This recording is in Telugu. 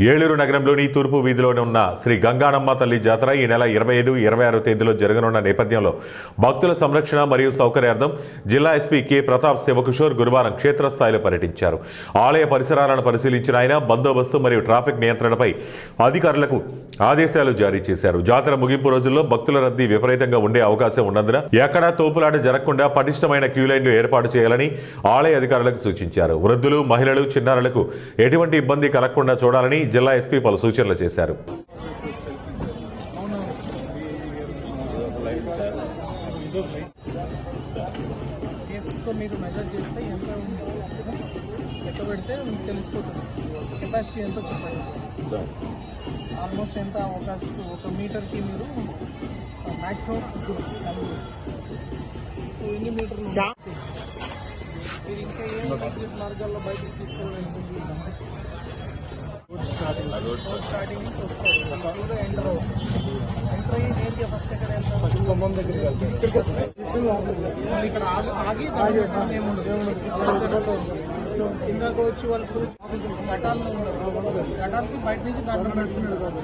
ఏలూరు నగరంలోని తూర్పు వీధిలోనే ఉన్న శ్రీ గంగానమ్మ తల్లి జాతర ఈ నెల 25, 26 తేదీలో జరగనున్న నేపథ్యంలో భక్తుల సంరక్షణ మరియు సౌకర్యార్థం జిల్లా ఎస్పీ కె ప్రతాప్ శివకిషోర్ గురువారం క్షేత్రస్థాయిలో పర్యటించారు. ఆలయ పరిసరాలను పరిశీలించిన ఆయన బందోబస్తు మరియు ట్రాఫిక్ నియంత్రణపై అధికారులకు ఆదేశాలు జారీ చేశారు. జాతర ముగింపు రోజుల్లో భక్తుల రద్దీ విపరీతంగా ఉండే అవకాశం ఉన్నందున ఎక్కడా తోపులాట జరగకుండా పటిష్టమైన క్యూలైన్లు ఏర్పాటు చేయాలని ఆలయ అధికారులకు సూచించారు. వృద్ధులు, మహిళలు, చిన్నారులకు ఎటువంటి ఇబ్బంది కలగకుండా చూడాలని జిల్లా ఎస్పీ పలు సూచనలు చేశారు. మీరు మెజర్ చేస్తే ఎంత లెక్క పెడితే మీకు తెలిసిపోతుంది కెపాసిటీ ఎంత చెప్పండి. ఆల్మోస్ట్ ఎంత ఒక మీటర్కి మీరు మ్యాక్సిమం ఎన్ని మీటర్లు మీరు ఇంకా ఏ మార్గాల్లో బయటకు తీసుకోవాలనుకుంటుంది. స్టార్టింగ్ నుంచి వస్తారు ఎంటర్ అయ్యి నేరుగా ఫస్ట్ ఎక్కడ వెళ్తారు గుమ్మం దగ్గరికి ఇక్కడ ఆగి ఇందాక వచ్చి వాళ్ళు ఘటాలను ఉండదు. ఘటాలకి బయట నుంచి దాంట్లో పెట్టుకున్నాడు.